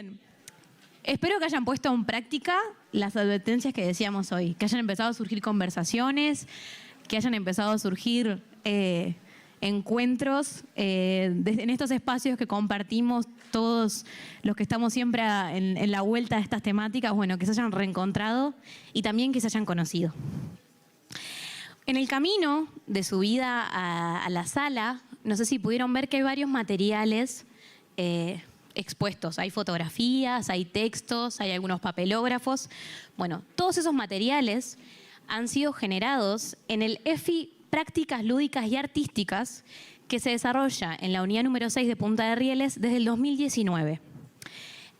Bien. Espero que hayan puesto en práctica las advertencias que decíamos hoy, que hayan empezado a surgir conversaciones, que hayan empezado a surgir encuentros en estos espacios que compartimos todos los que estamos siempre en la vuelta de estas temáticas, bueno, que se hayan reencontrado y también que se hayan conocido. En el camino de subida a la sala, no sé si pudieron ver que hay varios materiales expuestos. Hay fotografías, hay textos, hay algunos papelógrafos. Bueno, todos esos materiales han sido generados en el EFI Prácticas Lúdicas y Artísticas que se desarrolla en la unidad número 6 de Punta de Rieles desde el 2019.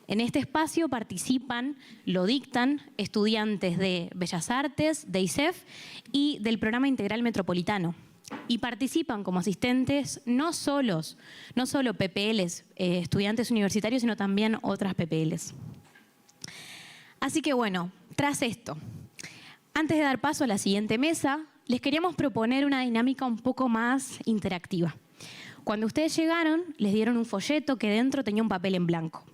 En este espacio participan, lo dictan, estudiantes de Bellas Artes, de ISEF y del Programa Integral Metropolitano. Y participan como asistentes no solo PPLs, estudiantes universitarios, sino también otras PPLs. Así que bueno, tras esto, antes de dar paso a la siguiente mesa, les queríamos proponer una dinámica un poco más interactiva. Cuando ustedes llegaron, les dieron un folleto que dentro tenía un papel en blanco.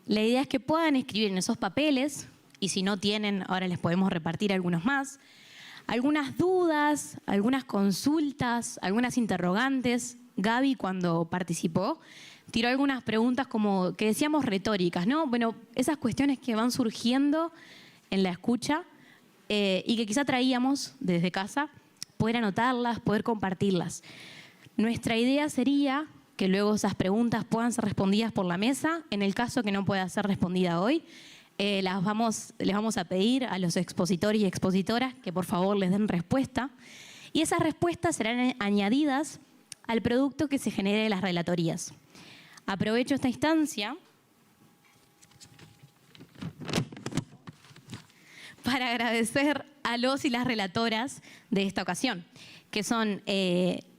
La idea es que puedan escribir en esos papeles, y si no tienen, ahora les podemos repartir algunos más, algunas dudas, algunas consultas, algunas interrogantes. Gaby, cuando participó, tiró algunas preguntas como que decíamos retóricas, ¿no? Bueno, esas cuestiones que van surgiendo en la escucha y que quizá traíamos desde casa, poder anotarlas, poder compartirlas. Nuestra idea sería que luego esas preguntas puedan ser respondidas por la mesa. En el caso que no pueda ser respondida hoy, les vamos a pedir a los expositores y expositoras que por favor les den respuesta. Y esas respuestas serán añadidas al producto que se genere de las relatorías. Aprovecho esta instancia para agradecer a los y las relatoras de esta ocasión, que son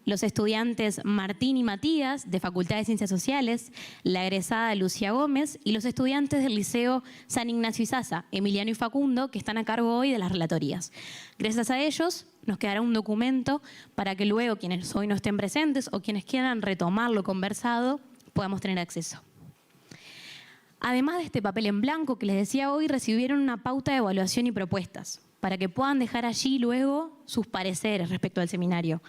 los estudiantes Martín y Matías, de Facultad de Ciencias Sociales, la egresada Lucía Gómez, y los estudiantes del Liceo San Ignacio Izaza, Emiliano y Facundo, que están a cargo hoy de las relatorías. Gracias a ellos nos quedará un documento para que luego quienes hoy no estén presentes o quienes quieran retomar lo conversado podamos tener acceso. Además de este papel en blanco que les decía hoy, recibieron una pauta de evaluación y propuestas para que puedan dejar allí luego sus pareceres respecto al seminario,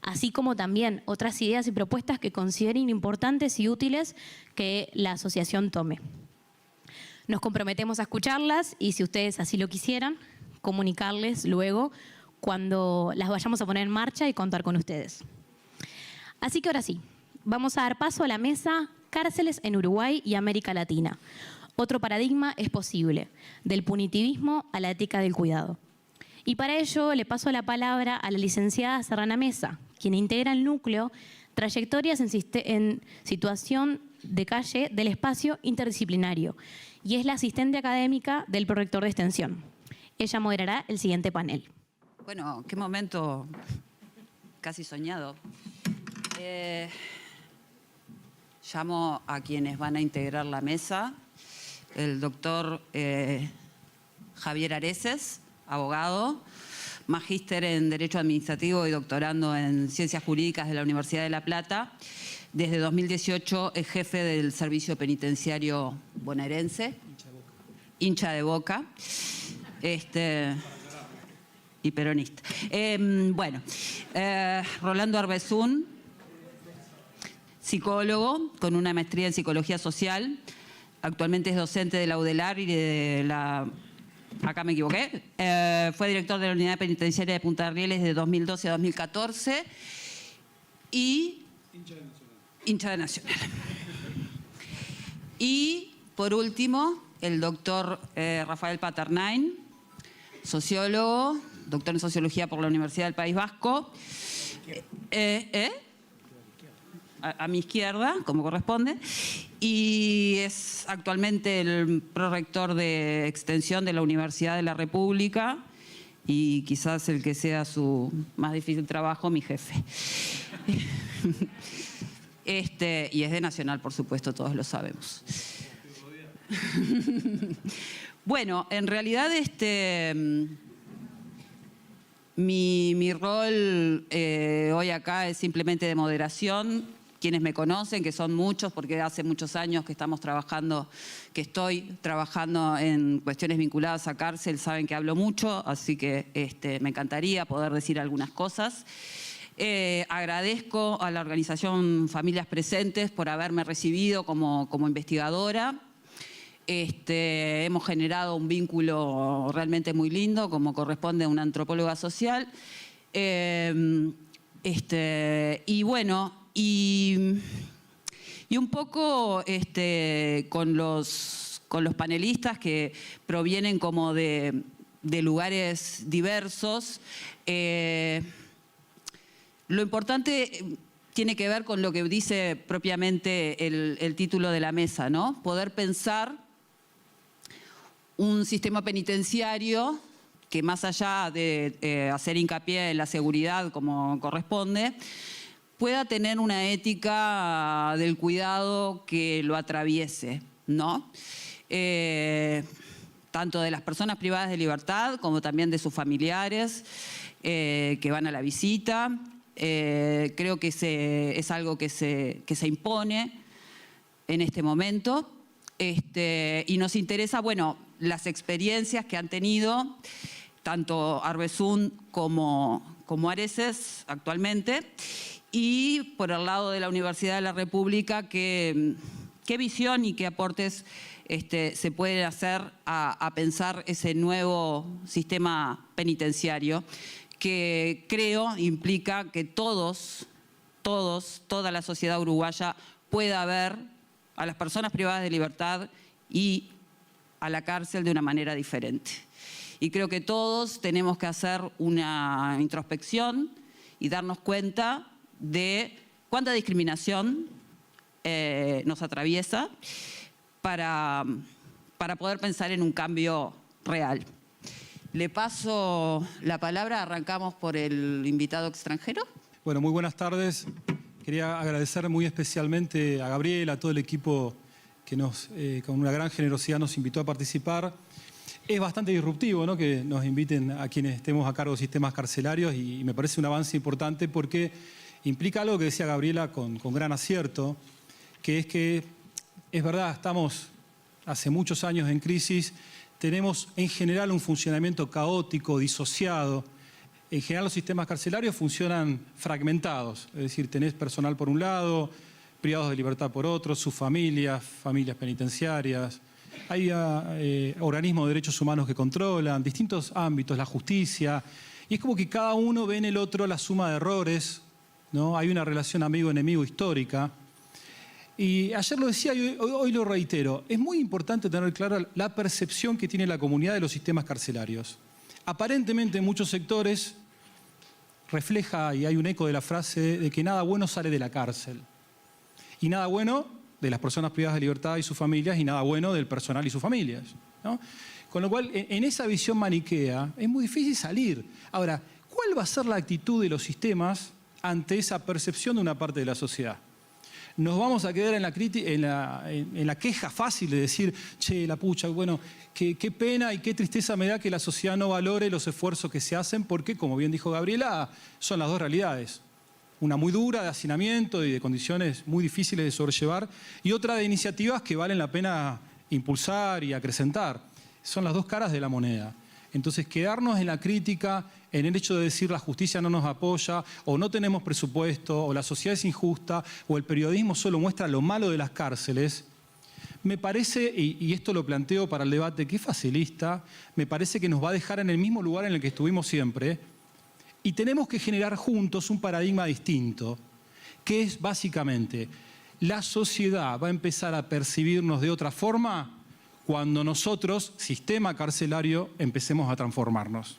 así como también otras ideas y propuestas que consideren importantes y útiles que la asociación tome. Nos comprometemos a escucharlas y, si ustedes así lo quisieran, comunicarles luego cuando las vayamos a poner en marcha y contar con ustedes. Así que ahora sí, vamos a dar paso a la mesa Cárceles en Uruguay y América Latina. Otro paradigma es posible, del punitivismo a la ética del cuidado. Y para ello le paso la palabra a la licenciada Serrana Mesa, quien integra el núcleo Trayectorias en situación de calle del espacio interdisciplinario y es la asistente académica del prorector de extensión. Ella moderará el siguiente panel. Bueno, qué momento casi soñado. Llamo a quienes van a integrar la mesa. El doctor Javier Areces, abogado, magíster en Derecho Administrativo y doctorando en Ciencias Jurídicas de la Universidad de La Plata. Desde 2018 es jefe del Servicio Penitenciario bonaerense, hincha de Boca, y peronista. Rolando Arbezún, psicólogo con una maestría en Psicología Social. Actualmente es docente de la UDELAR y de la... Acá me equivoqué. Fue director de la Unidad Penitenciaria de Punta de Rieles de 2012 a 2014 y... hincha de Nacional. Y, por último, el doctor Rafael Paternain, sociólogo, doctor en Sociología por la Universidad del País Vasco. A mi izquierda, como corresponde, y es actualmente el prorector de extensión de la Universidad de la República y quizás el que sea su más difícil trabajo, mi jefe. Y es de Nacional, por supuesto, todos lo sabemos. Bueno, en realidad mi rol hoy acá es simplemente de moderación. quienes me conocen, que son muchos, porque hace muchos años que estoy trabajando en cuestiones vinculadas a cárcel, saben que hablo mucho, así que me encantaría poder decir algunas cosas. Agradezco a la organización Familias Presentes por haberme recibido como investigadora. Hemos generado un vínculo realmente muy lindo, como corresponde a una antropóloga social. Y bueno, y un poco con los panelistas que provienen como de lugares diversos. Lo importante tiene que ver con lo que dice propiamente el título de la mesa, ¿no? Poder pensar un sistema penitenciario que, más allá de hacer hincapié en la seguridad como corresponde, pueda tener una ética del cuidado que lo atraviese, ¿no? Tanto de las personas privadas de libertad como también de sus familiares que van a la visita. Creo que es algo que se impone en este momento. Y nos interesa, bueno, las experiencias que han tenido tanto Arbezún como Areces actualmente, y por el lado de la Universidad de la República, qué visión y qué aportes se pueden hacer a pensar ese nuevo sistema penitenciario, que creo implica que toda la sociedad uruguaya pueda ver a las personas privadas de libertad y a la cárcel de una manera diferente. Y creo que todos tenemos que hacer una introspección y darnos cuenta de cuánta discriminación nos atraviesa para poder pensar en un cambio real. Le paso la palabra, arrancamos por el invitado extranjero. Bueno, muy buenas tardes. Quería agradecer muy especialmente a Gabriela, a todo el equipo que con una gran generosidad nos invitó a participar. Es bastante disruptivo, ¿no?, que nos inviten a quienes estemos a cargo de sistemas carcelarios, y me parece un avance importante porque implica algo que decía Gabriela con gran acierto, que es verdad, estamos hace muchos años en crisis, tenemos en general un funcionamiento caótico, disociado. En general los sistemas carcelarios funcionan fragmentados, es decir, tenés personal por un lado, privados de libertad por otro, sus familias penitenciarias, hay organismos de derechos humanos que controlan distintos ámbitos, la justicia, y es como que cada uno ve en el otro la suma de errores, ¿no? Hay una relación amigo-enemigo histórica. Y ayer lo decía y hoy lo reitero, es muy importante tener clara la percepción que tiene la comunidad de los sistemas carcelarios. Aparentemente en muchos sectores refleja, y hay un eco de la frase, de que nada bueno sale de la cárcel. Y nada bueno de las personas privadas de libertad y sus familias, y nada bueno del personal y sus familias, ¿no? Con lo cual, en esa visión maniquea, es muy difícil salir. Ahora, ¿cuál va a ser la actitud de los sistemas ante esa percepción de una parte de la sociedad? Nos vamos a quedar en la queja fácil de decir, che, la pucha, bueno, qué pena y qué tristeza me da que la sociedad no valore los esfuerzos que se hacen, porque, como bien dijo Gabriela, son las dos realidades. Una muy dura de hacinamiento y de condiciones muy difíciles de sobrellevar, y otra de iniciativas que valen la pena impulsar y acrecentar. Son las dos caras de la moneda. Entonces, quedarnos en la crítica, en el hecho de decir la justicia no nos apoya, o no tenemos presupuesto, o la sociedad es injusta, o el periodismo solo muestra lo malo de las cárceles, me parece, y esto lo planteo para el debate, que es facilista, me parece que nos va a dejar en el mismo lugar en el que estuvimos siempre, y tenemos que generar juntos un paradigma distinto, que es básicamente, la sociedad va a empezar a percibirnos de otra forma cuando nosotros, sistema carcelario, empecemos a transformarnos.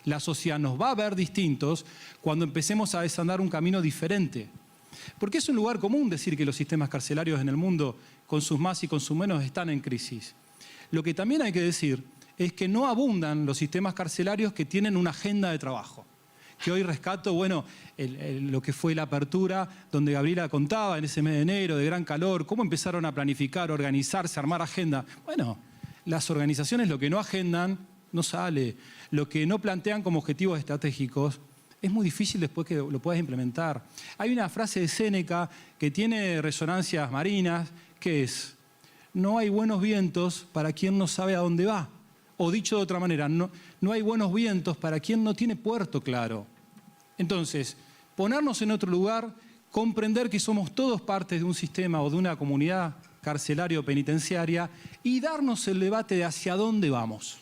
La sociedad nos va a ver distintos cuando empecemos a desandar un camino diferente. Porque es un lugar común decir que los sistemas carcelarios en el mundo, con sus más y con sus menos, están en crisis. Lo que también hay que decir es que no abundan los sistemas carcelarios que tienen una agenda de trabajo. Que hoy rescato, bueno, lo que fue la apertura, donde Gabriela contaba en ese mes de enero, de gran calor, cómo empezaron a planificar, organizarse, armar agenda. Bueno, las organizaciones lo que no agendan no sale. Lo que no plantean como objetivos estratégicos es muy difícil después que lo puedas implementar. Hay una frase de Séneca que tiene resonancias marinas, que es: no hay buenos vientos para quien no sabe a dónde va. O dicho de otra manera, no hay buenos vientos para quien no tiene puerto claro. Entonces, ponernos en otro lugar, comprender que somos todos partes de un sistema o de una comunidad carcelaria o penitenciaria y darnos el debate de hacia dónde vamos.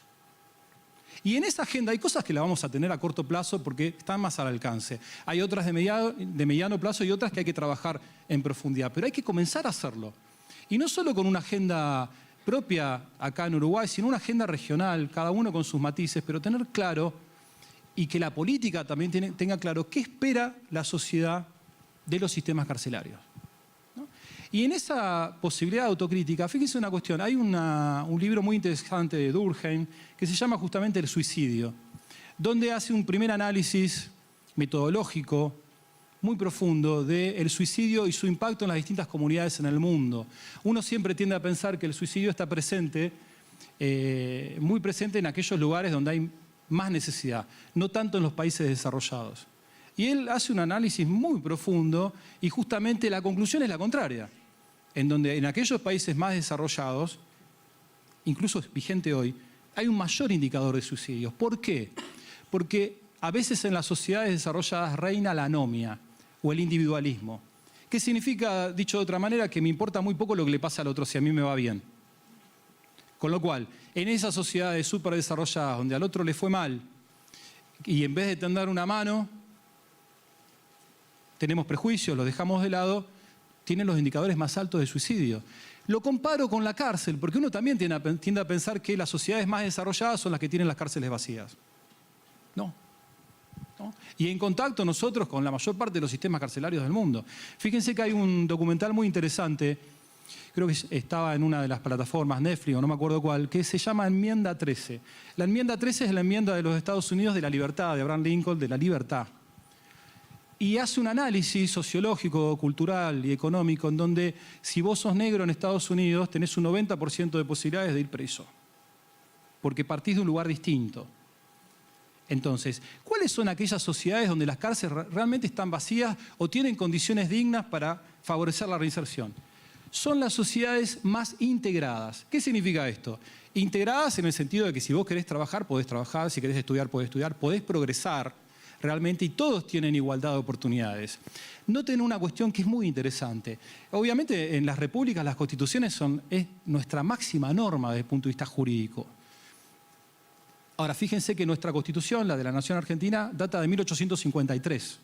Y en esa agenda hay cosas que la vamos a tener a corto plazo porque están más al alcance. Hay otras de mediano plazo y otras que hay que trabajar en profundidad. Pero hay que comenzar a hacerlo. Y no solo con una agenda propia acá en Uruguay, sino una agenda regional, cada uno con sus matices, pero tener claro y que la política también tenga claro qué espera la sociedad de los sistemas carcelarios. Y en esa posibilidad de autocrítica, fíjense una cuestión, hay un libro muy interesante de Durkheim que se llama justamente El suicidio, donde hace un primer análisis metodológico muy profundo del suicidio y su impacto en las distintas comunidades en el mundo. Uno siempre tiende a pensar que el suicidio está presente, muy presente en aquellos lugares donde hay más necesidad, no tanto en los países desarrollados. Y él hace un análisis muy profundo y justamente la conclusión es la contraria, en donde en aquellos países más desarrollados, incluso es vigente hoy, hay un mayor indicador de suicidios. ¿Por qué? Porque a veces en las sociedades desarrolladas reina la anomia o el individualismo. ¿Qué significa, dicho de otra manera, que me importa muy poco lo que le pasa al otro si a mí me va bien? Con lo cual, en esas sociedades súper desarrolladas donde al otro le fue mal y en vez de tender una mano, tenemos prejuicios, los dejamos de lado, tienen los indicadores más altos de suicidio. Lo comparo con la cárcel, porque uno también tiende a pensar que las sociedades más desarrolladas son las que tienen las cárceles vacías. No. Y en contacto nosotros con la mayor parte de los sistemas carcelarios del mundo. Fíjense que hay un documental muy interesante, creo que estaba en una de las plataformas, Netflix o no me acuerdo cuál, que se llama Enmienda 13. La Enmienda 13 es la enmienda de los Estados Unidos de la libertad, de Abraham Lincoln, de la libertad. Y hace un análisis sociológico, cultural y económico en donde si vos sos negro en Estados Unidos tenés un 90% de posibilidades de ir preso, porque partís de un lugar distinto. Entonces, ¿cuáles son aquellas sociedades donde las cárceles realmente están vacías o tienen condiciones dignas para favorecer la reinserción? Son las sociedades más integradas. ¿Qué significa esto? Integradas en el sentido de que si vos querés trabajar, podés trabajar, si querés estudiar, podés progresar realmente y todos tienen igualdad de oportunidades. Noten una cuestión que es muy interesante. Obviamente en las repúblicas las constituciones es nuestra máxima norma desde el punto de vista jurídico. Ahora, fíjense que nuestra Constitución, la de la Nación Argentina, data de 1853.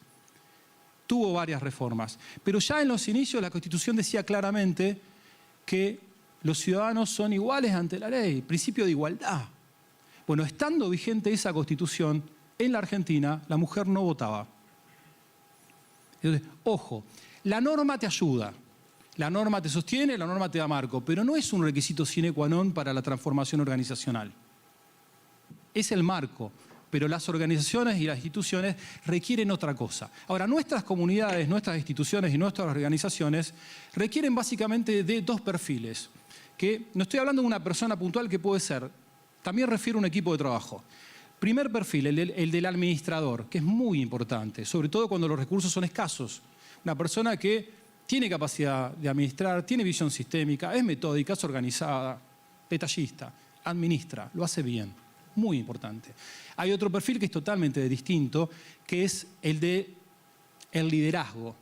Tuvo varias reformas. Pero ya en los inicios la Constitución decía claramente que los ciudadanos son iguales ante la ley, principio de igualdad. Bueno, estando vigente esa Constitución, en la Argentina la mujer no votaba. Entonces, ojo, la norma te ayuda, la norma te sostiene, la norma te da marco, pero no es un requisito sine qua non para la transformación organizacional. Es el marco, pero las organizaciones y las instituciones requieren otra cosa. Ahora, nuestras comunidades, nuestras instituciones y nuestras organizaciones requieren básicamente de dos perfiles, que no estoy hablando de una persona puntual que puede ser, también refiero a un equipo de trabajo. Primer perfil, el del administrador, que es muy importante, sobre todo cuando los recursos son escasos. Una persona que tiene capacidad de administrar, tiene visión sistémica, es metódica, es organizada, detallista, administra, lo hace bien. Muy importante. Hay otro perfil que es totalmente distinto, que es el del liderazgo.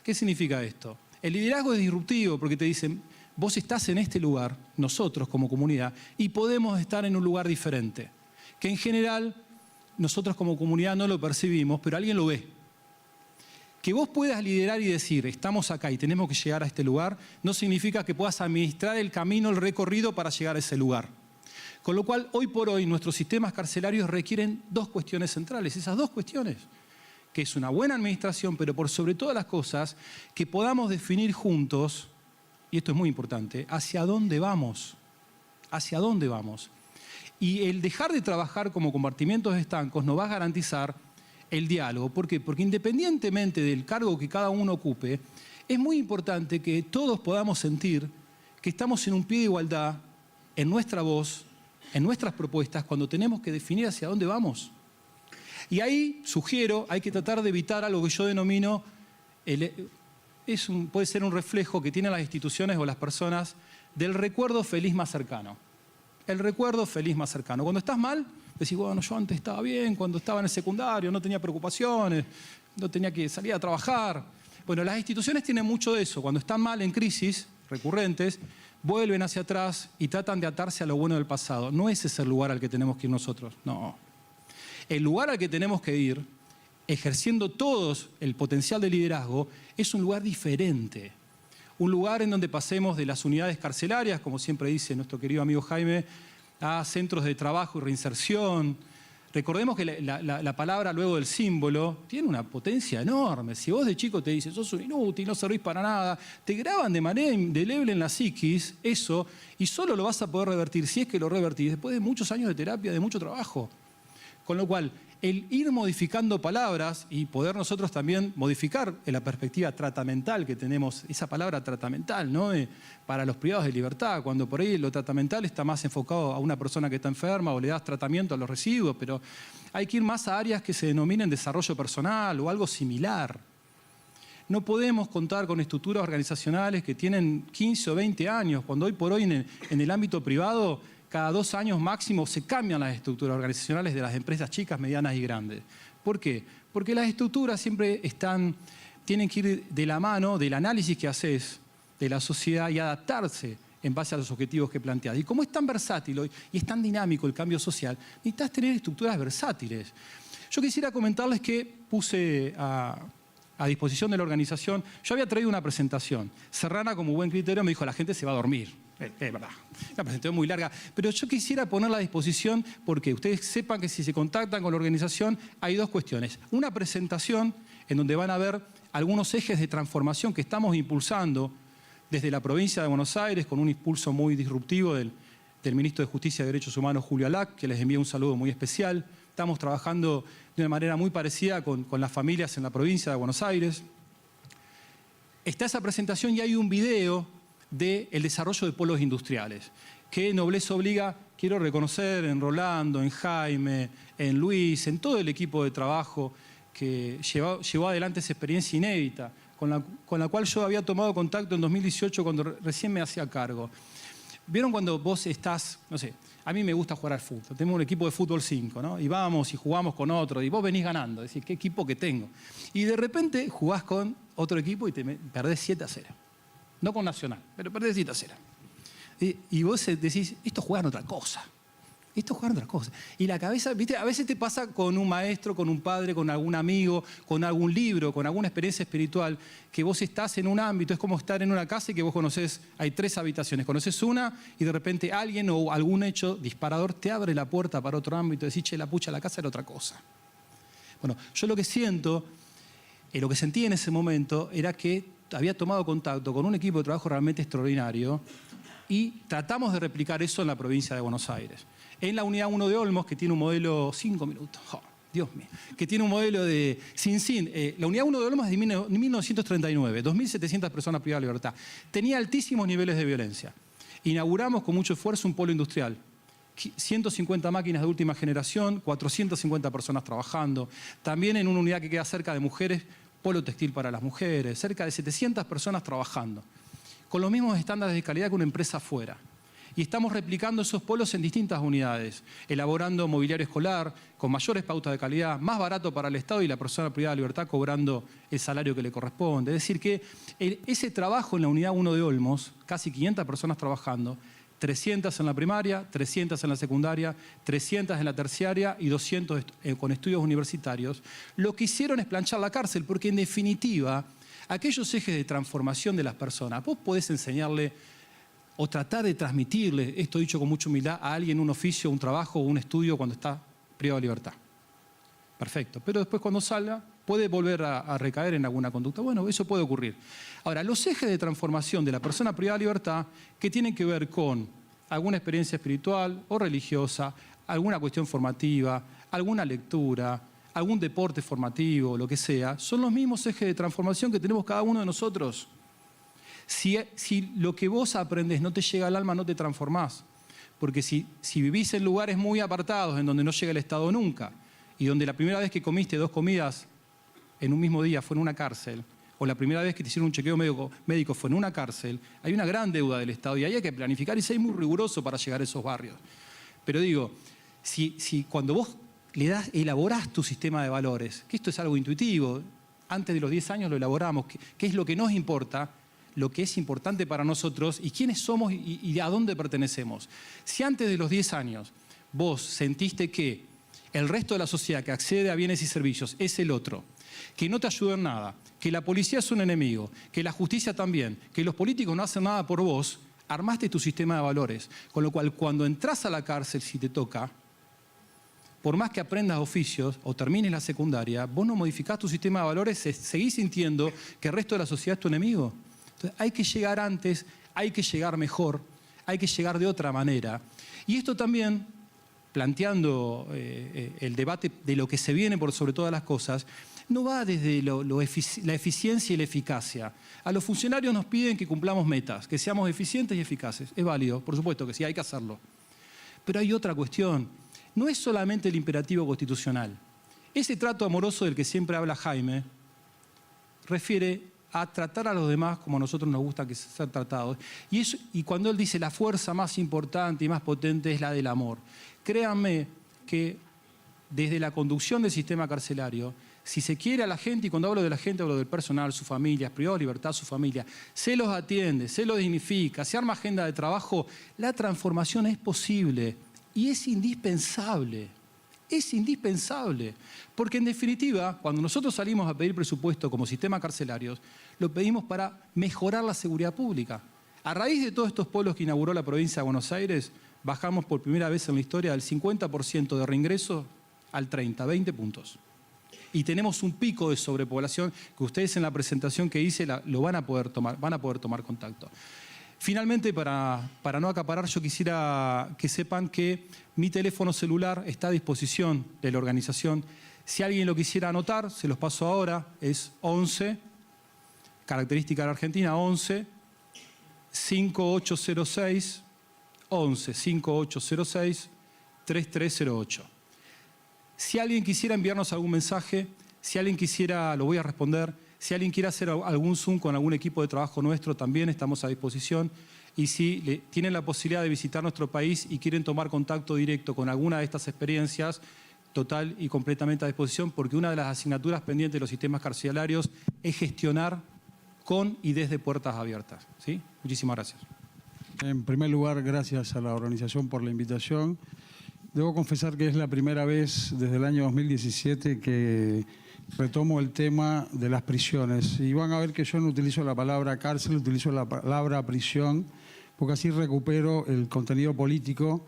¿Qué significa esto? El liderazgo es disruptivo porque te dicen, vos estás en este lugar, nosotros como comunidad, y podemos estar en un lugar diferente. Que en general nosotros como comunidad no lo percibimos, pero alguien lo ve. Que vos puedas liderar y decir, estamos acá y tenemos que llegar a este lugar, no significa que puedas administrar el camino, el recorrido para llegar a ese lugar. Con lo cual, hoy por hoy, nuestros sistemas carcelarios requieren dos cuestiones centrales. Esas dos cuestiones, que es una buena administración, pero por sobre todas las cosas, que podamos definir juntos, y esto es muy importante, hacia dónde vamos. Hacia dónde vamos. Y el dejar de trabajar como compartimentos estancos nos va a garantizar el diálogo. ¿Por qué? Porque independientemente del cargo que cada uno ocupe, es muy importante que todos podamos sentir que estamos en un pie de igualdad en nuestra voz, en nuestras propuestas, cuando tenemos que definir hacia dónde vamos. Y ahí sugiero, hay que tratar de evitar algo que yo denomino, puede ser un reflejo que tienen las instituciones o las personas del recuerdo feliz más cercano. El recuerdo feliz más cercano. Cuando estás mal, decís, bueno, yo antes estaba bien, cuando estaba en el secundario no tenía preocupaciones, no tenía que salir a trabajar. Bueno, las instituciones tienen mucho de eso. Cuando están mal, en crisis recurrentes, vuelven hacia atrás y tratan de atarse a lo bueno del pasado. No ese es el lugar al que tenemos que ir nosotros, no. El lugar al que tenemos que ir, ejerciendo todos el potencial de liderazgo, es un lugar diferente. Un lugar en donde pasemos de las unidades carcelarias, como siempre dice nuestro querido amigo Jaime, a centros de trabajo y reinserción. Recordemos que la palabra luego del símbolo tiene una potencia enorme. Si vos de chico te dicen, sos un inútil, no servís para nada, te graban de manera indeleble en la psiquis eso, y solo lo vas a poder revertir, si es que lo revertís, después de muchos años de terapia, de mucho trabajo. Con lo cual, el ir modificando palabras y poder nosotros también modificar la perspectiva tratamental que tenemos, esa palabra tratamental, ¿no? Para los privados de libertad, cuando por ahí lo tratamental está más enfocado a una persona que está enferma o le das tratamiento a los residuos, pero hay que ir más a áreas que se denominen desarrollo personal o algo similar. No podemos contar con estructuras organizacionales que tienen 15 o 20 años, cuando hoy por hoy en el ámbito privado cada 2 años máximo se cambian las estructuras organizacionales de las empresas chicas, medianas y grandes. ¿Por qué? Porque las estructuras siempre tienen que ir de la mano del análisis que haces de la sociedad y adaptarse en base a los objetivos que planteas. Y como es tan versátil hoy y es tan dinámico el cambio social, necesitas tener estructuras versátiles. Yo quisiera comentarles que puse a disposición de la organización, yo había traído una presentación. Serrana, como buen criterio, me dijo, la gente se va a dormir. Es verdad, una presentación muy larga, pero yo quisiera ponerla a disposición porque ustedes sepan que si se contactan con la organización hay 2 cuestiones. Una presentación en donde van a ver algunos ejes de transformación que estamos impulsando desde la provincia de Buenos Aires con un impulso muy disruptivo del ministro de Justicia y Derechos Humanos, Julio Alac, que les envío un saludo muy especial. Estamos trabajando de una manera muy parecida con las familias en la provincia de Buenos Aires. Está esa presentación y hay un video del desarrollo de polos industriales, que Nobleza Obliga, quiero reconocer en Rolando, en Jaime, en Luis, en todo el equipo de trabajo que llevó adelante esa experiencia inédita, con la cual yo había tomado contacto en 2018 cuando recién me hacía cargo. ¿Vieron cuando vos estás, no sé, a mí me gusta jugar al fútbol, tenemos un equipo de fútbol 5, ¿no? Y vamos y jugamos con otro, y vos venís ganando, decís, ¿qué equipo que tengo? Y de repente jugás con otro equipo y perdés 7-0. No con Nacional, pero perdés 7-0. Y vos decís, esto juegan otra cosa. Esto juegan otra cosa. Y la cabeza, ¿viste? A veces te pasa con un maestro, con un padre, con algún amigo, con algún libro, con alguna experiencia espiritual, que vos estás en un ámbito, es como estar en una casa y que vos conocés, hay 3 habitaciones, conocés una y de repente alguien o algún hecho disparador te abre la puerta para otro ámbito y decís, che, la pucha, la casa era otra cosa. Bueno, yo lo que siento, lo que sentí en ese momento era que había tomado contacto con un equipo de trabajo realmente extraordinario y tratamos de replicar eso en la provincia de Buenos Aires. En la unidad 1 de Olmos, que tiene un modelo, 5 minutos, Dios mío, que tiene un modelo de sin. La unidad 1 de Olmos es de 1939, 2.700 personas privadas de libertad. Tenía altísimos niveles de violencia. Inauguramos con mucho esfuerzo un polo industrial. 150 máquinas de última generación, 450 personas trabajando. También en una unidad que queda cerca de mujeres, polo textil para las mujeres, cerca de 700 personas trabajando, con los mismos estándares de calidad que una empresa afuera. Y estamos replicando esos polos en distintas unidades, elaborando mobiliario escolar, con mayores pautas de calidad, más barato para el Estado y la persona privada de libertad cobrando el salario que le corresponde. Es decir, que ese trabajo en la unidad 1 de Olmos, casi 500 personas trabajando, 300 en la primaria, 300 en la secundaria, 300 en la terciaria y 200 con estudios universitarios, lo que hicieron es planchar la cárcel, porque en definitiva, aquellos ejes de transformación de las personas, vos podés enseñarle o tratar de transmitirle, esto dicho con mucha humildad, a alguien un oficio, un trabajo o un estudio cuando está privado de libertad. Perfecto, pero después cuando salga puede volver a recaer en alguna conducta. Bueno, eso puede ocurrir. Ahora, los ejes de transformación de la persona privada de libertad que tienen que ver con alguna experiencia espiritual o religiosa, alguna cuestión formativa, alguna lectura, algún deporte formativo, lo que sea, son los mismos ejes de transformación que tenemos cada uno de nosotros. Si lo que vos aprendés no te llega al alma, no te transformás. Porque si vivís en lugares muy apartados, en donde no llega el Estado nunca, y donde la primera vez que comiste 2 comidas en un mismo día fue en una cárcel, o la primera vez que te hicieron un chequeo médico fue en una cárcel, hay una gran deuda del Estado y ahí hay que planificar y ser muy riguroso para llegar a esos barrios. Pero digo, si cuando vos elaborás tu sistema de valores, que esto es algo intuitivo, antes de los 10 años lo elaboramos, qué es lo que nos importa, lo que es importante para nosotros y quiénes somos y a dónde pertenecemos. Si antes de los 10 años vos sentiste que el resto de la sociedad que accede a bienes y servicios es el otro, que no te ayuda en nada, que la policía es un enemigo, que la justicia también, que los políticos no hacen nada por vos, armaste tu sistema de valores. Con lo cual, cuando entras a la cárcel, si te toca, por más que aprendas oficios o termines la secundaria, vos no modificás tu sistema de valores, seguís sintiendo que el resto de la sociedad es tu enemigo. Entonces, hay que llegar antes, hay que llegar mejor, hay que llegar de otra manera. Y esto también, planteando el debate de lo que se viene por sobre todas las cosas, no va desde la eficiencia y la eficacia. A los funcionarios nos piden que cumplamos metas, que seamos eficientes y eficaces. Es válido, por supuesto que sí, hay que hacerlo. Pero hay otra cuestión. No es solamente el imperativo constitucional. Ese trato amoroso del que siempre habla Jaime refiere a tratar a los demás como a nosotros nos gusta que sean tratados. Y cuando él dice la fuerza más importante y más potente es la del amor. Créanme que desde la conducción del sistema carcelario, si se quiere a la gente, y cuando hablo de la gente hablo del personal, sus familias, privado de libertad, su familia, se los atiende, se los dignifica, se arma agenda de trabajo, la transformación es posible y es indispensable. Es indispensable. Porque en definitiva, cuando nosotros salimos a pedir presupuesto como sistema carcelario, lo pedimos para mejorar la seguridad pública. A raíz de todos estos pueblos que inauguró la provincia de Buenos Aires, bajamos por primera vez en la historia del 50% de reingreso al 30, 20 puntos. Y tenemos un pico de sobrepoblación que ustedes en la presentación que hice van a poder tomar contacto. Finalmente, para no acaparar, yo quisiera que sepan que mi teléfono celular está a disposición de la organización. Si alguien lo quisiera anotar, se los paso ahora, es 11, característica de la Argentina, 11 5806 11 5806 3308. Si alguien quisiera enviarnos algún mensaje, si alguien quisiera, lo voy a responder. Si alguien quiere hacer algún Zoom con algún equipo de trabajo nuestro, también estamos a disposición. Y si tienen la posibilidad de visitar nuestro país y quieren tomar contacto directo con alguna de estas experiencias, total y completamente a disposición, porque una de las asignaturas pendientes de los sistemas carcelarios es gestionar con y desde puertas abiertas. ¿Sí? Muchísimas gracias. En primer lugar, gracias a la organización por la invitación. Debo confesar que es la primera vez desde el año 2017 que retomo el tema de las prisiones. Y van a ver que yo no utilizo la palabra cárcel, utilizo la palabra prisión, porque así recupero el contenido político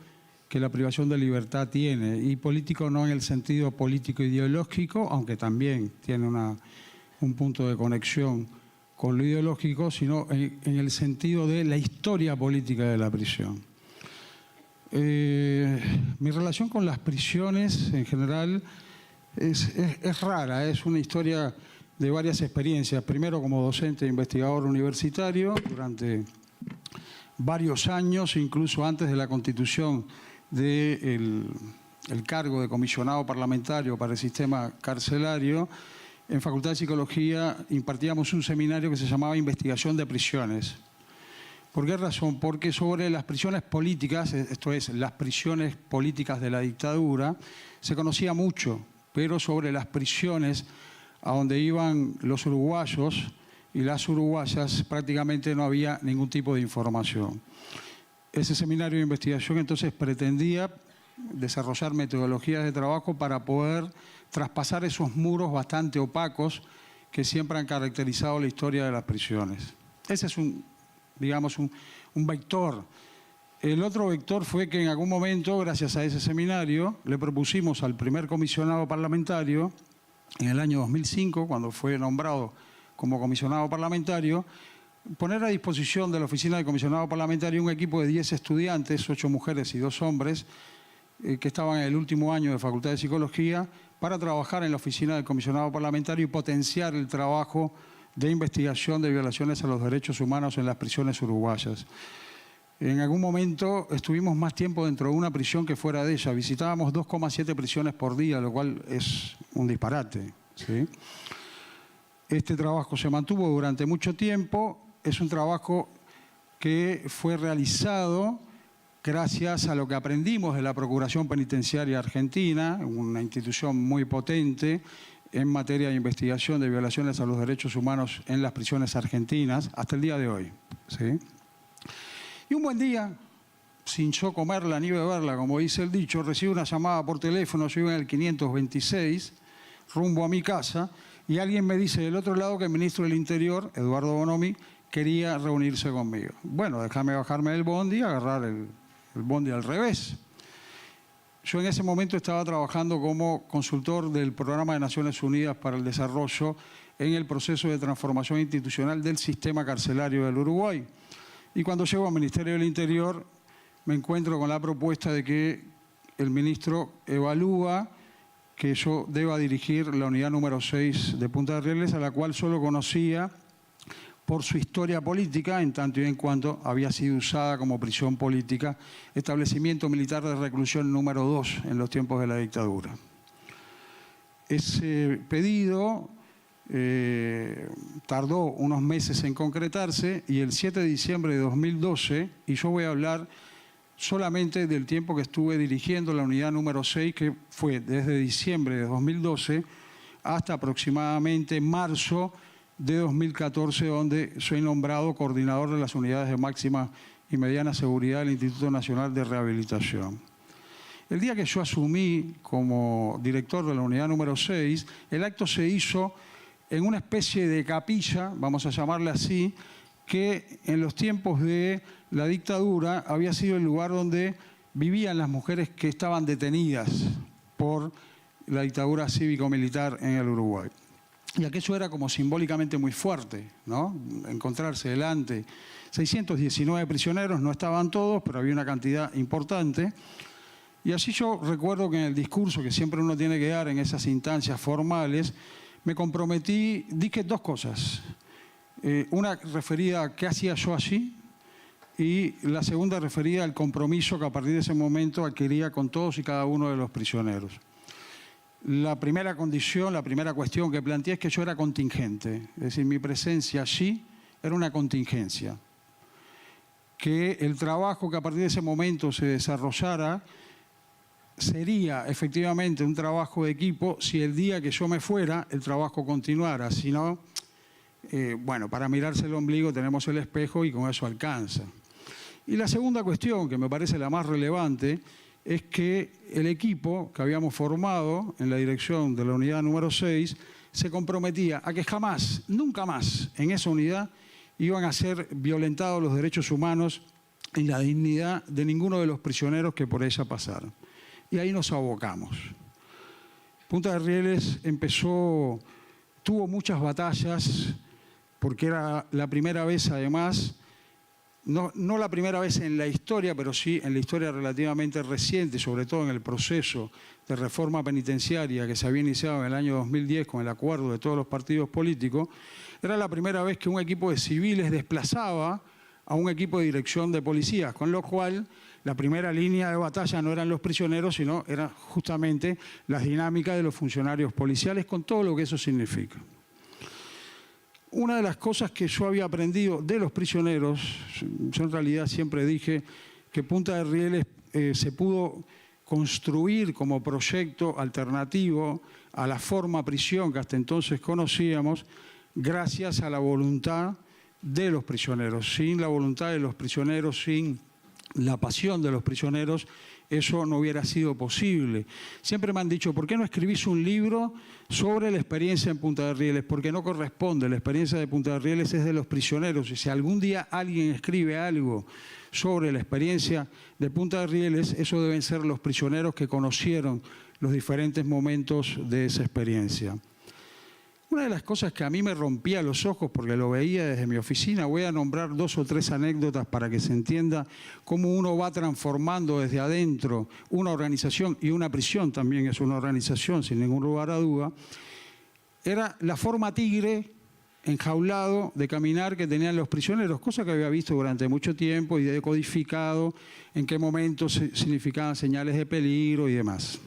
que la privación de libertad tiene. Y político no en el sentido político-ideológico, aunque también tiene un punto de conexión con lo ideológico, sino en el sentido de la historia política de la prisión. Mi relación con las prisiones en general es rara, es una historia de varias experiencias. Primero como docente e investigador universitario durante varios años, incluso antes de la constitución del cargo de comisionado parlamentario para el sistema carcelario. En Facultad de Psicología impartíamos un seminario que se llamaba Investigación de Prisiones. ¿Por qué razón? Porque sobre las prisiones políticas, esto es, las prisiones políticas de la dictadura, se conocía mucho, pero sobre las prisiones a donde iban los uruguayos y las uruguayas prácticamente no había ningún tipo de información. Ese seminario de investigación entonces pretendía desarrollar metodologías de trabajo para poder traspasar esos muros bastante opacos que siempre han caracterizado la historia de las prisiones. Ese es digamos, un vector. El otro vector fue que en algún momento, gracias a ese seminario, le propusimos al primer comisionado parlamentario, en el año 2005, cuando fue nombrado como comisionado parlamentario, poner a disposición de la oficina de comisionado parlamentario un equipo de 10 estudiantes, 8 mujeres y 2 hombres, que estaban en el último año de Facultad de Psicología, para trabajar en la oficina del comisionado parlamentario y potenciar el trabajo de investigación de violaciones a los derechos humanos en las prisiones uruguayas. En algún momento estuvimos más tiempo dentro de una prisión que fuera de ella. Visitábamos 2,7 prisiones por día, lo cual es un disparate, ¿sí? Este trabajo se mantuvo durante mucho tiempo. Es un trabajo que fue realizado gracias a lo que aprendimos de la Procuración Penitenciaria Argentina, una institución muy potente en materia de investigación de violaciones a los derechos humanos en las prisiones argentinas hasta el día de hoy, ¿sí? Y un buen día, sin yo comerla ni beberla, como dice el dicho, recibo una llamada por teléfono, yo iba en el 526, rumbo a mi casa, y alguien me dice del otro lado que el ministro del Interior, Eduardo Bonomi, quería reunirse conmigo. Bueno, déjame bajarme del bondi y agarrar el bondi al revés. Yo en ese momento estaba trabajando como consultor del Programa de Naciones Unidas para el Desarrollo en el proceso de transformación institucional del sistema carcelario del Uruguay. Y cuando llego al Ministerio del Interior me encuentro con la propuesta de que el ministro evalúa que yo deba dirigir la unidad número 6 de Punta de Rieles, a la cual solo conocía por su historia política, en tanto y en cuanto había sido usada como prisión política, establecimiento militar de reclusión número 2 en los tiempos de la dictadura. Ese pedido tardó unos meses en concretarse y el 7 de diciembre de 2012, y yo voy a hablar solamente del tiempo que estuve dirigiendo la unidad número 6, que fue desde diciembre de 2012 hasta aproximadamente marzo de 2014, donde soy nombrado coordinador de las unidades de máxima y mediana seguridad del Instituto Nacional de Rehabilitación. El día que yo asumí como director de la unidad número 6, el acto se hizo en una especie de capilla, vamos a llamarla así, que en los tiempos de la dictadura había sido el lugar donde vivían las mujeres que estaban detenidas por la dictadura cívico-militar en el Uruguay. Y aquello era como simbólicamente muy fuerte, ¿no? Encontrarse delante 619 prisioneros, no estaban todos, pero había una cantidad importante. Y así yo recuerdo que en el discurso que siempre uno tiene que dar en esas instancias formales, me comprometí, dije dos cosas. Una referida a qué hacía yo allí y la segunda referida al compromiso que a partir de ese momento adquiría con todos y cada uno de los prisioneros. La primera condición, la primera cuestión que planteé es que yo era contingente, es decir, mi presencia allí era una contingencia. Que el trabajo que a partir de ese momento se desarrollara sería efectivamente un trabajo de equipo si el día que yo me fuera el trabajo continuara, si no, bueno, para mirarse el ombligo tenemos el espejo y con eso alcanza. Y la segunda cuestión, que me parece la más relevante, es que el equipo que habíamos formado en la dirección de la unidad número 6 se comprometía a que jamás, nunca más, en esa unidad iban a ser violentados los derechos humanos y la dignidad de ninguno de los prisioneros que por ella pasaron. Y ahí nos abocamos. Punta de Rieles tuvo muchas batallas, porque era la primera vez además, no la primera vez en la historia, pero sí en la historia relativamente reciente, sobre todo en el proceso de reforma penitenciaria que se había iniciado en el año 2010 con el acuerdo de todos los partidos políticos, era la primera vez que un equipo de civiles desplazaba a un equipo de dirección de policías, con lo cual la primera línea de batalla no eran los prisioneros, sino eran justamente las dinámicas de los funcionarios policiales, con todo lo que eso significa. Una de las cosas que yo había aprendido de los prisioneros, yo en realidad siempre dije que Punta de Rieles se pudo construir como proyecto alternativo a la forma prisión que hasta entonces conocíamos, gracias a la voluntad de los prisioneros. Sin la voluntad de los prisioneros, sin la pasión de los prisioneros, eso no hubiera sido posible. Siempre me han dicho, ¿por qué no escribís un libro sobre la experiencia en Punta de Rieles? Porque no corresponde, la experiencia de Punta de Rieles es de los prisioneros. Y si algún día alguien escribe algo sobre la experiencia de Punta de Rieles, eso deben ser los prisioneros que conocieron los diferentes momentos de esa experiencia. Una de las cosas que a mí me rompía los ojos, porque lo veía desde mi oficina, voy a nombrar 2 o 3 anécdotas para que se entienda cómo uno va transformando desde adentro una organización, y una prisión también es una organización, sin ningún lugar a duda. Era la forma tigre enjaulado de caminar que tenían los prisioneros, cosa que había visto durante mucho tiempo y decodificado en qué momentos significaban señales de peligro y demás.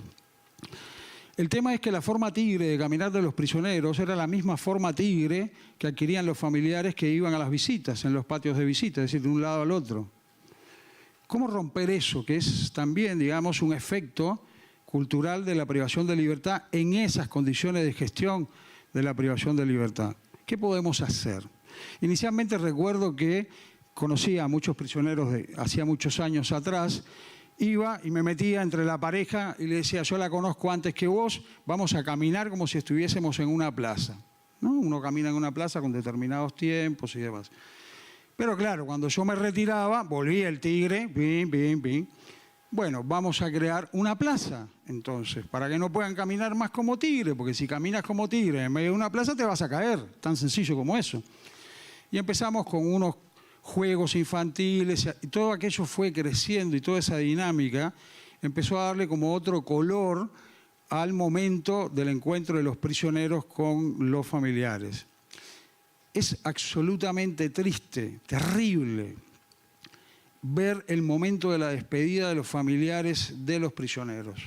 El tema es que la forma tigre de caminar de los prisioneros era la misma forma tigre que adquirían los familiares que iban a las visitas, en los patios de visita, es decir, de un lado al otro. ¿Cómo romper eso? Que es también, digamos, un efecto cultural de la privación de libertad en esas condiciones de gestión de la privación de libertad. ¿Qué podemos hacer? Inicialmente recuerdo que conocía a muchos prisioneros de hacía muchos años atrás, iba y me metía entre la pareja y le decía, yo la conozco antes que vos, vamos a caminar como si estuviésemos en una plaza, ¿no? Uno camina en una plaza con determinados tiempos y demás. Pero claro, cuando yo me retiraba, volvía el tigre, pim, pim, pim. Bueno, vamos a crear una plaza, entonces, para que no puedan caminar más como tigre, porque si caminas como tigre en medio de una plaza te vas a caer, tan sencillo como eso. Y empezamos con unos juegos infantiles, y todo aquello fue creciendo y toda esa dinámica empezó a darle como otro color al momento del encuentro de los prisioneros con los familiares. Es absolutamente triste, terrible, ver el momento de la despedida de los familiares de los prisioneros.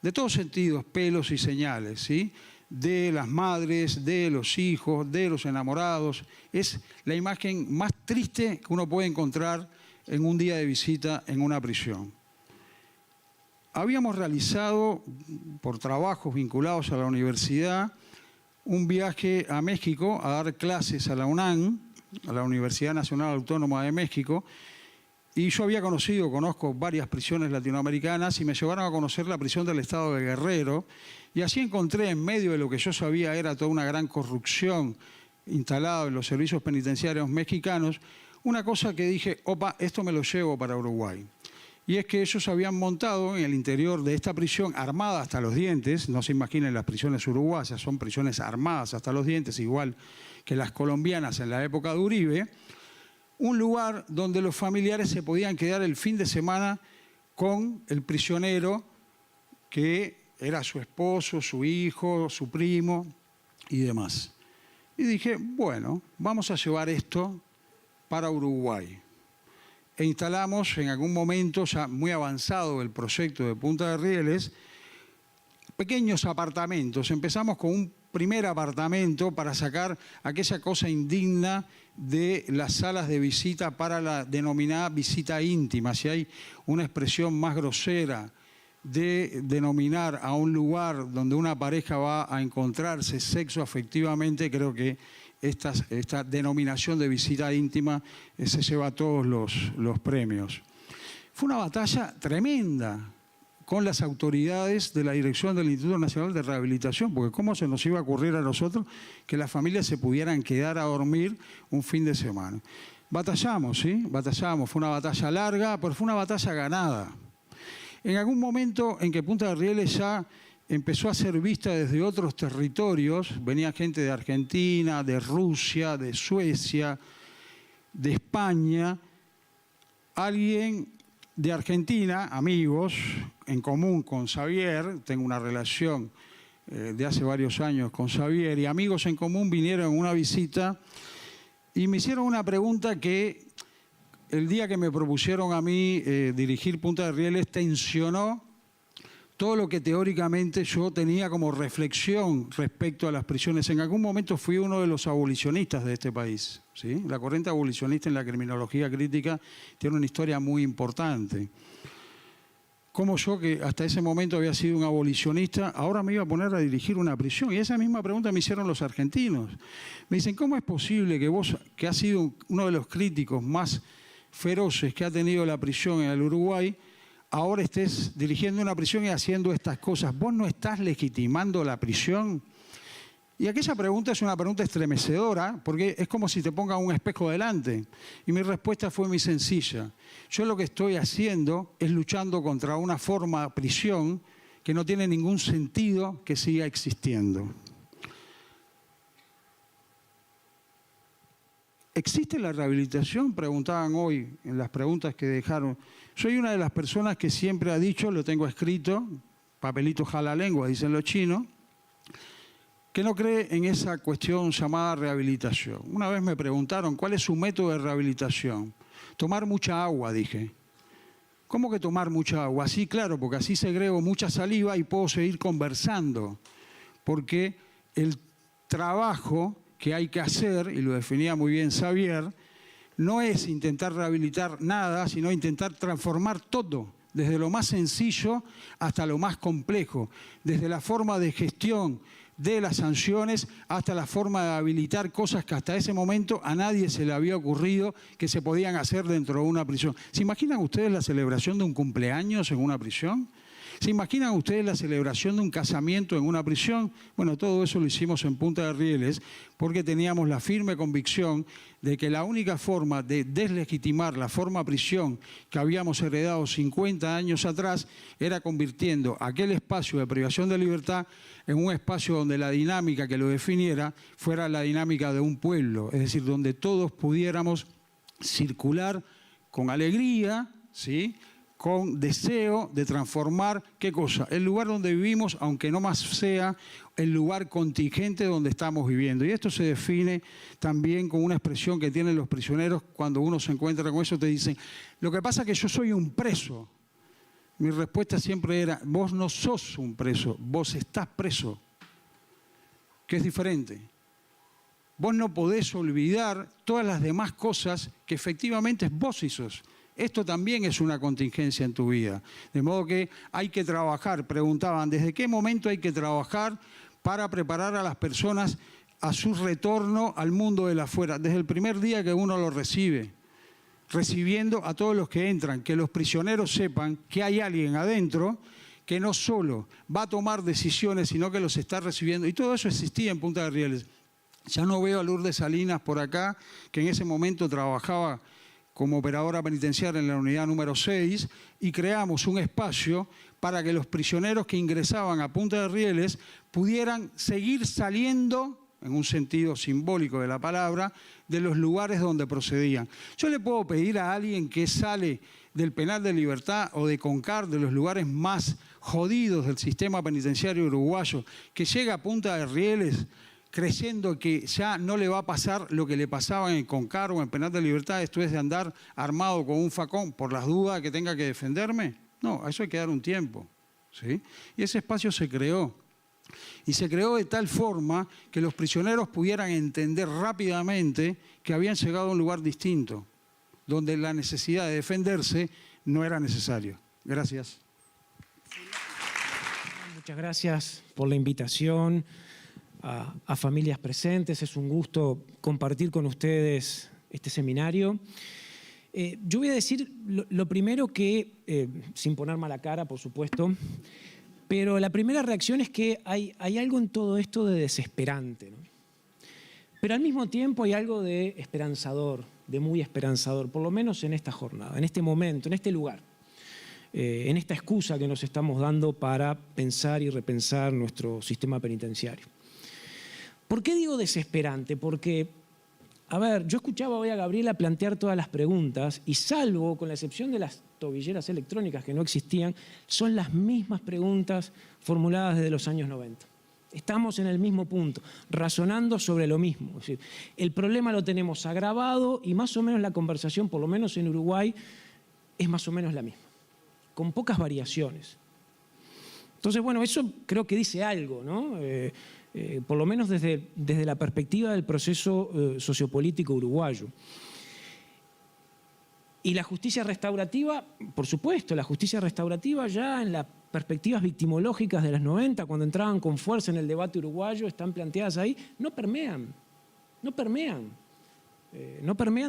De todos sentidos, pelos y señales, ¿sí? De las madres, de los hijos, de los enamorados. Es la imagen más triste que uno puede encontrar en un día de visita en una prisión. Habíamos realizado, por trabajos vinculados a la universidad, un viaje a México a dar clases a la UNAM, a la Universidad Nacional Autónoma de México, y yo conozco varias prisiones latinoamericanas y me llevaron a conocer la prisión del estado de Guerrero, y así encontré en medio de lo que yo sabía era toda una gran corrupción instalada en los servicios penitenciarios mexicanos, una cosa que dije, opa, esto me lo llevo para Uruguay. Y es que ellos habían montado en el interior de esta prisión, armada hasta los dientes, no se imaginen las prisiones uruguayas, son prisiones armadas hasta los dientes, igual que las colombianas en la época de Uribe, un lugar donde los familiares se podían quedar el fin de semana con el prisionero que era su esposo, su hijo, su primo y demás. Y dije, bueno, vamos a llevar esto para Uruguay. E instalamos en algún momento, ya muy avanzado el proyecto de Punta de Rieles, pequeños apartamentos. Empezamos con un primer apartamento para sacar aquella cosa indigna de las salas de visita para la denominada visita íntima. Si hay una expresión más grosera de denominar a un lugar donde una pareja va a encontrarse sexo afectivamente, creo que esta denominación de visita íntima se lleva todos los premios. Fue una batalla tremenda con las autoridades de la dirección del Instituto Nacional de Rehabilitación, porque ¿cómo se nos iba a ocurrir a nosotros que las familias se pudieran quedar a dormir un fin de semana? Batallamos, ¿sí? Batallamos, fue una batalla larga, pero fue una batalla ganada. En algún momento en que Punta de Rieles ya empezó a ser vista desde otros territorios, venía gente de Argentina, de Rusia, de Suecia, de España, alguien de Argentina, amigos en común con Xavier, tengo una relación de hace varios años con Xavier, y amigos en común vinieron en una visita y me hicieron una pregunta que el día que me propusieron a mí dirigir Punta de Rieles tensionó todo lo que teóricamente yo tenía como reflexión respecto a las prisiones. En algún momento fui uno de los abolicionistas de este país, ¿sí? La corriente abolicionista en la criminología crítica tiene una historia muy importante. Como yo, que hasta ese momento había sido un abolicionista, ahora me iba a poner a dirigir una prisión. Y esa misma pregunta me hicieron los argentinos. Me dicen, ¿cómo es posible que vos, que has sido uno de los críticos más feroces que ha tenido la prisión en el Uruguay, ahora estés dirigiendo una prisión y haciendo estas cosas? ¿Vos no estás legitimando la prisión? Y aquella pregunta es una pregunta estremecedora, porque es como si te pongan un espejo delante. Y mi respuesta fue muy sencilla. Yo lo que estoy haciendo es luchando contra una forma de prisión que no tiene ningún sentido que siga existiendo. ¿Existe la rehabilitación? Preguntaban hoy en las preguntas que dejaron. Soy una de las personas que siempre ha dicho, lo tengo escrito, papelito jala lengua, dicen los chinos, que no cree en esa cuestión llamada rehabilitación. Una vez me preguntaron, ¿cuál es su método de rehabilitación? Tomar mucha agua, dije. ¿Cómo que tomar mucha agua? Sí, claro, porque así segrego mucha saliva y puedo seguir conversando. Porque el trabajo que hay que hacer, y lo definía muy bien Xavier, no es intentar rehabilitar nada, sino intentar transformar todo, desde lo más sencillo hasta lo más complejo, desde la forma de gestión de las sanciones hasta la forma de habilitar cosas que hasta ese momento a nadie se le había ocurrido que se podían hacer dentro de una prisión. ¿Se imaginan ustedes la celebración de un cumpleaños en una prisión? ¿Se imaginan ustedes la celebración de un casamiento en una prisión? Bueno, todo eso lo hicimos en Punta de Rieles porque teníamos la firme convicción de que la única forma de deslegitimar la forma prisión que habíamos heredado 50 años atrás era convirtiendo aquel espacio de privación de libertad en un espacio donde la dinámica que lo definiera fuera la dinámica de un pueblo, es decir, donde todos pudiéramos circular con alegría, ¿sí?, con deseo de transformar, ¿qué cosa? El lugar donde vivimos, aunque no más sea el lugar contingente donde estamos viviendo. Y esto se define también con una expresión que tienen los prisioneros cuando uno se encuentra con eso, te dicen, lo que pasa es que yo soy un preso. Mi respuesta siempre era, vos no sos un preso, vos estás preso, que es diferente. Vos no podés olvidar todas las demás cosas que efectivamente vos sí sos. Esto también es una contingencia en tu vida. De modo que hay que trabajar. Preguntaban, ¿desde qué momento hay que trabajar para preparar a las personas a su retorno al mundo de la afuera? Desde el primer día que uno lo recibe. Recibiendo a todos los que entran. Que los prisioneros sepan que hay alguien adentro que no solo va a tomar decisiones, sino que los está recibiendo. Y todo eso existía en Punta de Rieles. Ya no veo a Lourdes Salinas por acá, que en ese momento trabajaba como operadora penitenciaria en la unidad número 6, y creamos un espacio para que los prisioneros que ingresaban a Punta de Rieles pudieran seguir saliendo, en un sentido simbólico de la palabra, de los lugares donde procedían. Yo le puedo pedir a alguien que sale del penal de Libertad o de Concar, de los lugares más jodidos del sistema penitenciario uruguayo, que llega a Punta de Rieles creyendo que ya no le va a pasar lo que le pasaba en el Concar o en el penal de Libertad, esto es de andar armado con un facón por las dudas que tenga que defenderme. No, a eso hay que dar un tiempo, ¿sí? Y ese espacio se creó. Y se creó de tal forma que los prisioneros pudieran entender rápidamente que habían llegado a un lugar distinto, donde la necesidad de defenderse no era necesario. Gracias. Muchas gracias por la invitación. A familias presentes, es un gusto compartir con ustedes este seminario. Yo voy a decir lo primero que, sin poner mala cara, por supuesto, pero la primera reacción es que hay algo en todo esto de desesperante, ¿no? Pero al mismo tiempo hay algo de esperanzador, de muy esperanzador, por lo menos en esta jornada, en este momento, en este lugar, en esta excusa que nos estamos dando para pensar y repensar nuestro sistema penitenciario. ¿Por qué digo desesperante? Porque, a ver, yo escuchaba hoy a Gabriela plantear todas las preguntas y salvo, con la excepción de las tobilleras electrónicas que no existían, son las mismas preguntas formuladas desde los años 90. Estamos en el mismo punto, razonando sobre lo mismo. Es decir, el problema lo tenemos agravado y más o menos la conversación, por lo menos en Uruguay, es más o menos la misma, con pocas variaciones. Entonces, bueno, eso creo que dice algo, ¿no? Por lo menos desde la perspectiva del proceso sociopolítico uruguayo. Y la justicia restaurativa, por supuesto, la justicia restaurativa ya en las perspectivas victimológicas de los 90, cuando entraban con fuerza en el debate uruguayo, están planteadas ahí, no permean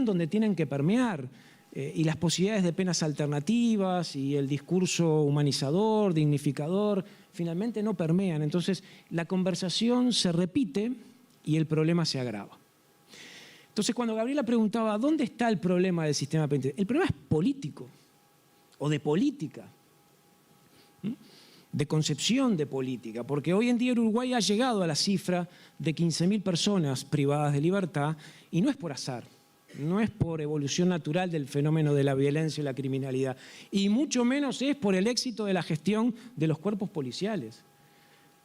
donde tienen que permear. Y las posibilidades de penas alternativas y el discurso humanizador, dignificador, finalmente no permean. Entonces, la conversación se repite y el problema se agrava. Entonces, cuando Gabriela preguntaba, ¿dónde está el problema del sistema penitenciario? El problema es político, o de política, de concepción de política, porque hoy en día Uruguay ha llegado a la cifra de 15.000 personas privadas de libertad, y no es por azar. No es por evolución natural del fenómeno de la violencia y la criminalidad, y mucho menos es por el éxito de la gestión de los cuerpos policiales.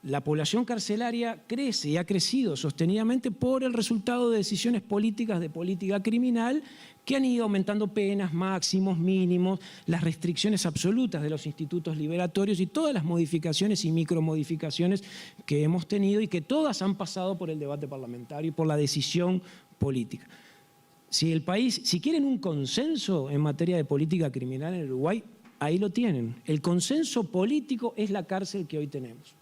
la población carcelaria crece y ha crecido sostenidamente por el resultado de decisiones políticas de política criminal que han ido aumentando penas, máximos, mínimos, las restricciones absolutas de los institutos liberatorios y todas las modificaciones y micromodificaciones que hemos tenido y que todas han pasado por el debate parlamentario y por la decisión política. Si el país, si quieren un consenso en materia de política criminal en Uruguay, ahí lo tienen. El consenso político es la cárcel que hoy tenemos.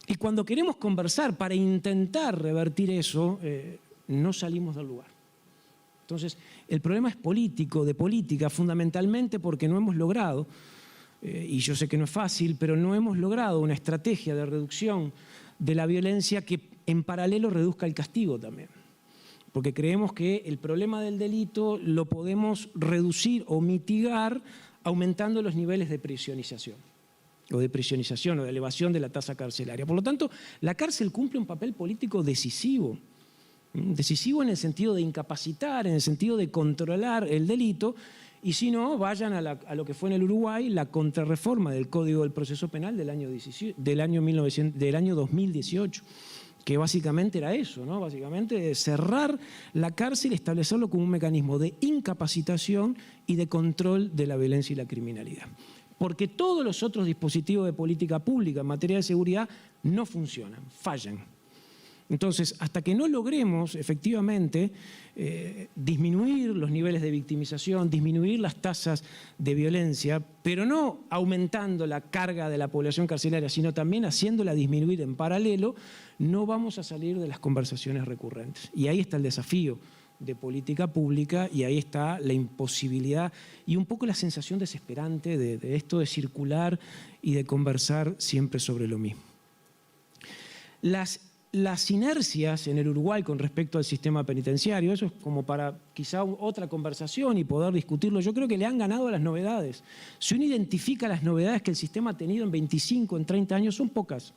Y cuando queremos conversar para intentar revertir eso, no salimos del lugar. Entonces, el problema es político, de política, fundamentalmente porque no hemos logrado, y yo sé que no es fácil, pero no hemos logrado una estrategia de reducción de la violencia que en paralelo reduzca el castigo también. Porque creemos que el problema del delito lo podemos reducir o mitigar aumentando los niveles de prisionización o de elevación de la tasa carcelaria. Por lo tanto, la cárcel cumple un papel político decisivo. Decisivo en el sentido de incapacitar, en el sentido de controlar el delito, y si no, vayan a lo que fue en el Uruguay la contrarreforma del Código del Proceso Penal del año 2018, que básicamente era eso, ¿no? Básicamente cerrar la cárcel y establecerlo como un mecanismo de incapacitación y de control de la violencia y la criminalidad. Porque todos los otros dispositivos de política pública en materia de seguridad no funcionan, fallan. Entonces, hasta que no logremos efectivamente disminuir los niveles de victimización, disminuir las tasas de violencia, pero no aumentando la carga de la población carcelaria, sino también haciéndola disminuir en paralelo, no vamos a salir de las conversaciones recurrentes. Y ahí está el desafío de política pública y ahí está la imposibilidad y un poco la sensación desesperante de esto de circular y de conversar siempre sobre lo mismo. Las inercias en el Uruguay con respecto al sistema penitenciario, eso es como para quizá otra conversación y poder discutirlo, yo creo que le han ganado a las novedades. Si uno identifica las novedades que el sistema ha tenido en 25, en 30 años, son pocas.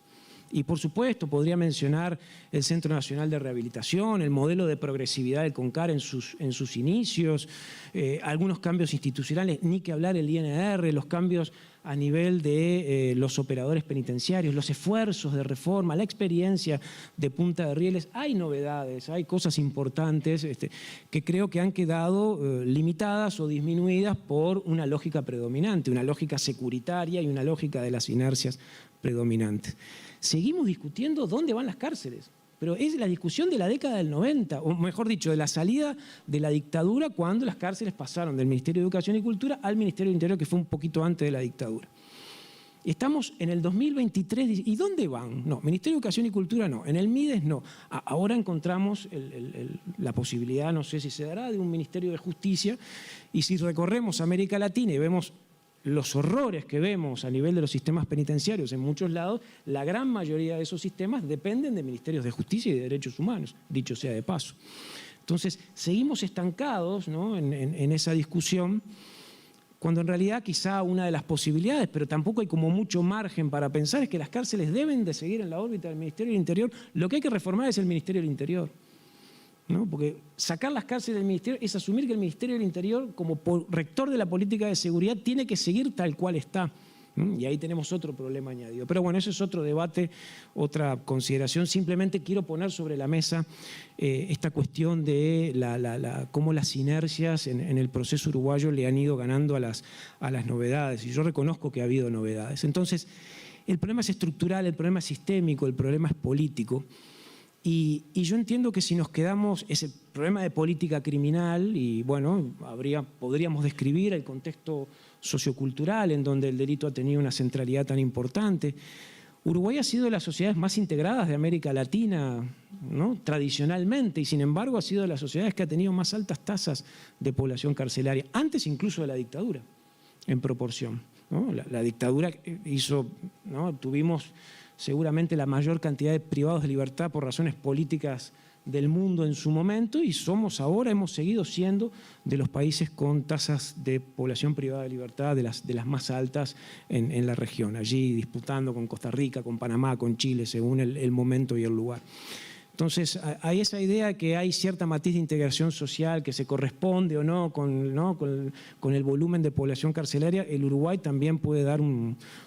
Y por supuesto podría mencionar el Centro Nacional de Rehabilitación, el modelo de progresividad del CONCAR en sus inicios, algunos cambios institucionales, ni que hablar el INR, los cambios a nivel de los operadores penitenciarios, los esfuerzos de reforma, la experiencia de Punta de Rieles. Hay novedades, hay cosas importantes que creo que han quedado limitadas o disminuidas por una lógica predominante, una lógica securitaria y una lógica de las inercias predominantes. Seguimos discutiendo dónde van las cárceles, pero es la discusión de la década del 90, o mejor dicho, de la salida de la dictadura cuando las cárceles pasaron del Ministerio de Educación y Cultura al Ministerio del Interior, que fue un poquito antes de la dictadura. Estamos en el 2023, ¿y dónde van? No, Ministerio de Educación y Cultura no, en el MIDES no. Ahora encontramos la posibilidad, no sé si se dará, de un Ministerio de Justicia, y si recorremos América Latina y vemos los horrores que vemos a nivel de los sistemas penitenciarios en muchos lados, la gran mayoría de esos sistemas dependen de ministerios de justicia y de derechos humanos, dicho sea de paso. Entonces, seguimos estancados, ¿no?, en esa discusión, cuando en realidad quizá una de las posibilidades, pero tampoco hay como mucho margen para pensar, es que las cárceles deben de seguir en la órbita del Ministerio del Interior. Lo que hay que reformar es el Ministerio del Interior, ¿no? Porque sacar las cárceles del Ministerio es asumir que el Ministerio del Interior, como rector de la política de seguridad, tiene que seguir tal cual está. Y ahí tenemos otro problema añadido. Pero bueno, eso es otro debate, otra consideración. Simplemente quiero poner sobre la mesa esta cuestión de cómo las inercias en el proceso uruguayo le han ido ganando a las novedades. Y yo reconozco que ha habido novedades. Entonces, el problema es estructural, el problema es sistémico, el problema es político. Y yo entiendo que si nos quedamos ese problema de política criminal, y bueno, podríamos describir el contexto sociocultural en donde el delito ha tenido una centralidad tan importante. Uruguay ha sido de las sociedades más integradas de América Latina, ¿no?, tradicionalmente, y sin embargo ha sido de las sociedades que ha tenido más altas tasas de población carcelaria, antes incluso de la dictadura, en proporción, ¿no? La dictadura hizo, ¿no?, tuvimos seguramente la mayor cantidad de privados de libertad por razones políticas del mundo en su momento, y hemos seguido siendo de los países con tasas de población privada de libertad de las más altas en la región, allí disputando con Costa Rica, con Panamá, con Chile, según el momento y el lugar. Entonces, hay esa idea de que hay cierta matiz de integración social que se corresponde o no con el volumen de población carcelaria. El Uruguay también puede dar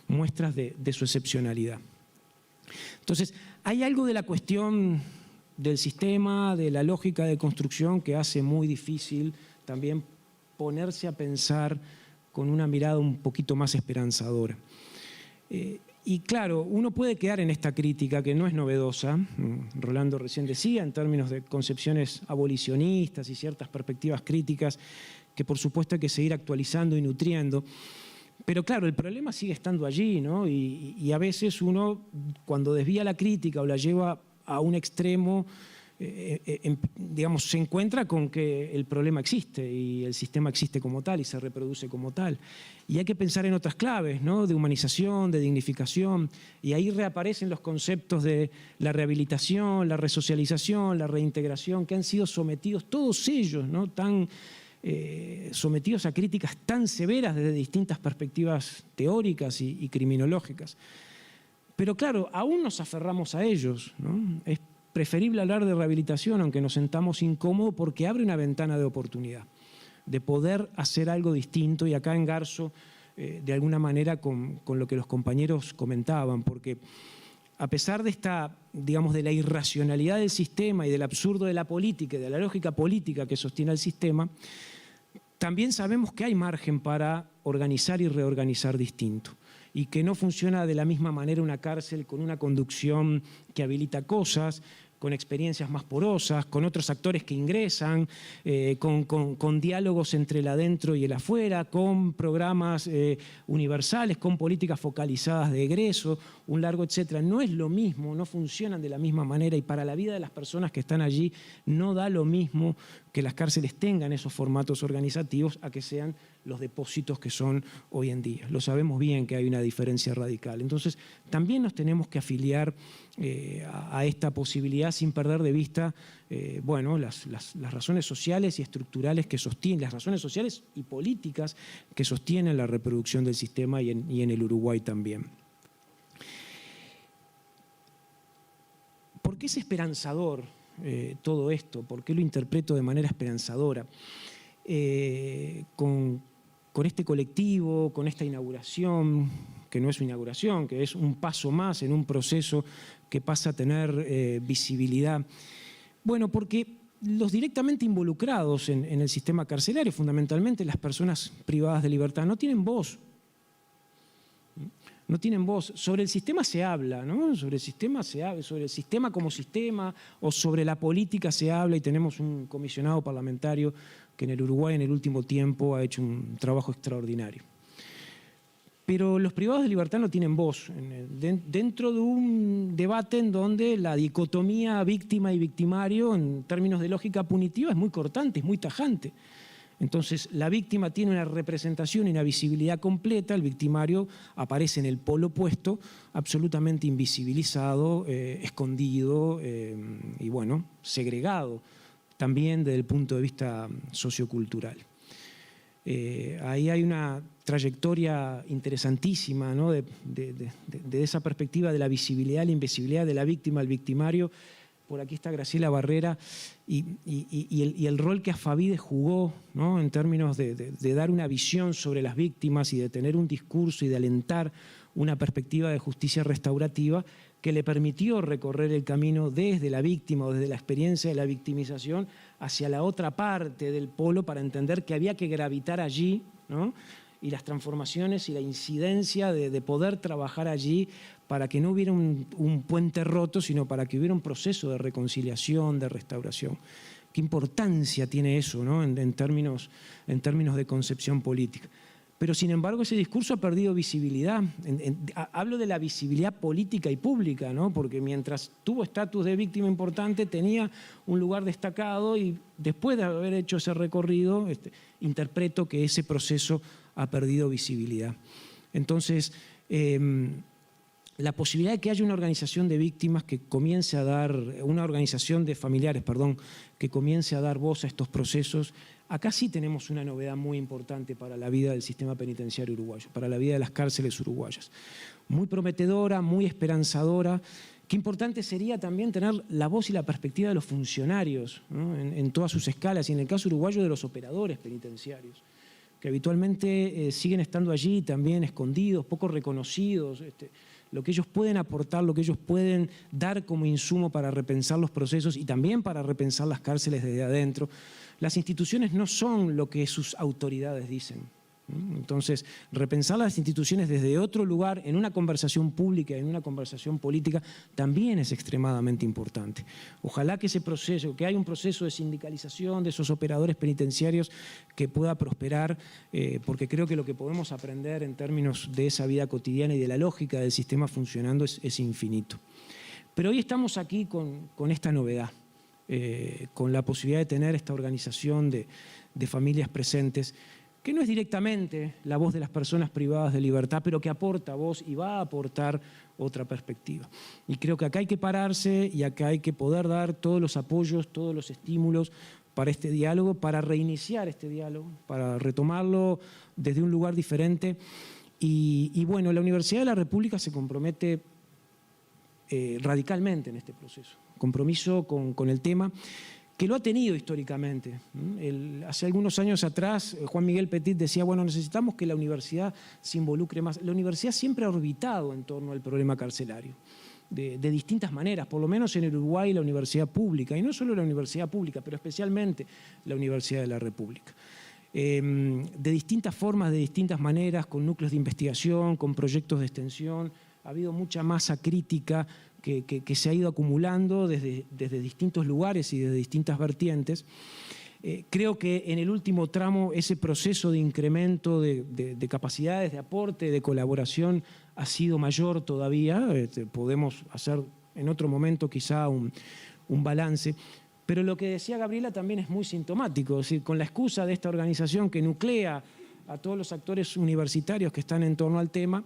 muestras de su excepcionalidad. Entonces, hay algo de la cuestión del sistema, de la lógica de construcción que hace muy difícil también ponerse a pensar con una mirada un poquito más esperanzadora. Y claro, uno puede quedar en esta crítica que no es novedosa, Rolando recién decía, en términos de concepciones abolicionistas y ciertas perspectivas críticas que por supuesto hay que seguir actualizando y nutriendo. Pero claro, el problema sigue estando allí, ¿no? Y a veces uno, cuando desvía la crítica o la lleva a un extremo, digamos, se encuentra con que el problema existe y el sistema existe como tal y se reproduce como tal. Y hay que pensar en otras claves, ¿no? De humanización, de dignificación, y ahí reaparecen los conceptos de la rehabilitación, la resocialización, la reintegración, que han sido sometidos, todos ellos, ¿no? Sometidos a críticas tan severas desde distintas perspectivas teóricas y criminológicas. Pero claro, aún nos aferramos a ellos, ¿no? Es preferible hablar de rehabilitación, aunque nos sentamos incómodos, porque abre una ventana de oportunidad, de poder hacer algo distinto, y acá engarzo de alguna manera con lo que los compañeros comentaban, porque a pesar de esta, digamos, de la irracionalidad del sistema y del absurdo de la política y de la lógica política que sostiene el sistema, también sabemos que hay margen para organizar y reorganizar distinto, y que no funciona de la misma manera una cárcel con una conducción que habilita cosas, con experiencias más porosas, con otros actores que ingresan, con diálogos entre el adentro y el afuera, con programas universales, con políticas focalizadas de egreso, un largo etcétera. No es lo mismo, no funcionan de la misma manera, y para la vida de las personas que están allí no da lo mismo que las cárceles tengan esos formatos organizativos a que sean los depósitos que son hoy en día. Lo sabemos bien que hay una diferencia radical. Entonces, también nos tenemos que afiliar a esta posibilidad sin perder de vista bueno, las razones sociales y estructurales que sostienen, las razones sociales y políticas que sostienen la reproducción del sistema, y en el Uruguay también. ¿Por qué es esperanzador todo esto? ¿Por qué lo interpreto de manera esperanzadora? Con este colectivo, con esta inauguración, que no es una inauguración, que es un paso más en un proceso que pasa a tener visibilidad. Bueno, porque los directamente involucrados en el sistema carcelario, fundamentalmente las personas privadas de libertad, no tienen voz. No tienen voz. Sobre el sistema se habla, ¿no? Sobre el sistema se habla, sobre el sistema como sistema, o sobre la política se habla, y tenemos un comisionado parlamentario que en el Uruguay en el último tiempo ha hecho un trabajo extraordinario. Pero los privados de libertad no tienen voz dentro de un debate en donde la dicotomía víctima y victimario en términos de lógica punitiva es muy cortante, es muy tajante. Entonces, la víctima tiene una representación y una visibilidad completa, el victimario aparece en el polo opuesto, absolutamente invisibilizado, escondido y, bueno, segregado también desde el punto de vista sociocultural. Ahí hay una trayectoria interesantísima, ¿no? de esa perspectiva de la visibilidad, la invisibilidad de la víctima, el victimario. Por aquí está Graciela Barrera y el rol que Afavide jugó, ¿no? En términos de dar una visión sobre las víctimas y de tener un discurso y de alentar una perspectiva de justicia restaurativa que le permitió recorrer el camino desde la víctima o desde la experiencia de la victimización hacia la otra parte del polo, para entender que había que gravitar allí, ¿no? Y las transformaciones y la incidencia de poder trabajar allí para que no hubiera un puente roto, sino para que hubiera un proceso de reconciliación, de restauración. ¿Qué importancia tiene eso, ¿no? en términos de concepción política? Pero, sin embargo, ese discurso ha perdido visibilidad. Hablo de la visibilidad política y pública, ¿no? Porque mientras tuvo estatus de víctima importante, tenía un lugar destacado, y después de haber hecho ese recorrido, interpreto que ese proceso ha perdido visibilidad. Entonces, la posibilidad de que haya una organización de víctimas que comience a dar, una organización de familiares, perdón, que comience a dar voz a estos procesos, acá sí tenemos una novedad muy importante para la vida del sistema penitenciario uruguayo, para la vida de las cárceles uruguayas. Muy prometedora, muy esperanzadora. Qué importante sería también tener la voz y la perspectiva de los funcionarios, ¿no? en todas sus escalas, y en el caso uruguayo de los operadores penitenciarios, que habitualmente siguen estando allí también escondidos, poco reconocidos, lo que ellos pueden aportar, lo que ellos pueden dar como insumo para repensar los procesos y también para repensar las cárceles desde adentro. Las instituciones no son lo que sus autoridades dicen. Entonces, repensar las instituciones desde otro lugar, en una conversación pública, en una conversación política, también es extremadamente importante. Ojalá que ese proceso, que haya un proceso de sindicalización de esos operadores penitenciarios que pueda prosperar, porque creo que lo que podemos aprender en términos de esa vida cotidiana y de la lógica del sistema funcionando es infinito. Pero hoy estamos aquí con esta novedad, con la posibilidad de tener esta organización de familias presentes, que no es directamente la voz de las personas privadas de libertad, pero que aporta voz y va a aportar otra perspectiva. Y creo que acá hay que pararse y acá hay que poder dar todos los apoyos, todos los estímulos para este diálogo, para reiniciar este diálogo, para retomarlo desde un lugar diferente. Y bueno, la Universidad de la República se compromete radicalmente en este proceso. Compromiso con el tema, que lo ha tenido históricamente. Hace algunos años atrás, Juan Miguel Petit decía, bueno, necesitamos que la universidad se involucre más. La universidad siempre ha orbitado en torno al problema carcelario, de distintas maneras, por lo menos en el Uruguay la universidad pública, y no solo la universidad pública, pero especialmente la Universidad de la República. De distintas formas, de distintas maneras, con núcleos de investigación, con proyectos de extensión. Ha habido mucha masa crítica que se ha ido acumulando desde distintos lugares y desde distintas vertientes. Creo que en el último tramo ese proceso de incremento de capacidades, de aporte, de colaboración ha sido mayor todavía. Podemos hacer en otro momento quizá un balance. Pero lo que decía Gabriela también es muy sintomático, es decir, con la excusa de esta organización que nuclea a todos los actores universitarios que están en torno al tema,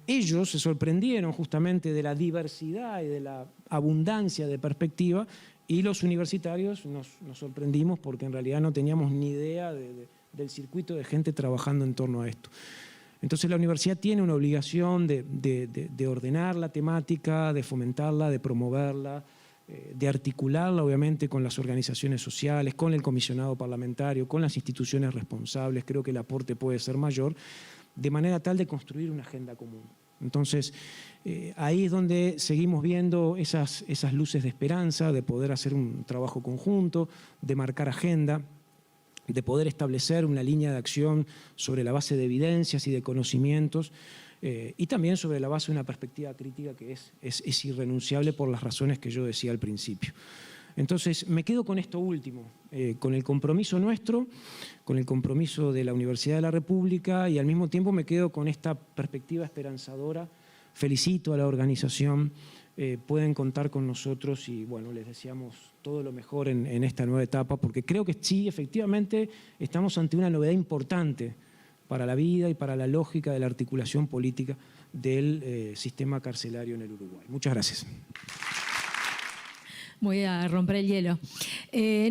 ellos se sorprendieron justamente de la diversidad y de la abundancia de perspectiva, y los universitarios nos sorprendimos porque en realidad no teníamos ni idea del circuito de gente trabajando en torno a esto. Entonces la universidad tiene una obligación de ordenar la temática, de fomentarla, de promoverla, de articularla obviamente con las organizaciones sociales, con el comisionado parlamentario, con las instituciones responsables. Creo que el aporte puede ser mayor, de manera tal de construir una agenda común. Entonces, ahí es donde seguimos viendo esas luces de esperanza, de poder hacer un trabajo conjunto, de marcar agenda, de poder establecer una línea de acción sobre la base de evidencias y de conocimientos, y también sobre la base de una perspectiva crítica que es irrenunciable por las razones que yo decía al principio. Entonces, me quedo con esto último, con el compromiso nuestro, con el compromiso de la Universidad de la República, y al mismo tiempo me quedo con esta perspectiva esperanzadora. Felicito a la organización, pueden contar con nosotros y bueno, les deseamos todo lo mejor en esta nueva etapa, porque creo que sí, efectivamente, estamos ante una novedad importante para la vida y para la lógica de la articulación política del sistema carcelario en el Uruguay. Muchas gracias. Voy a romper el hielo.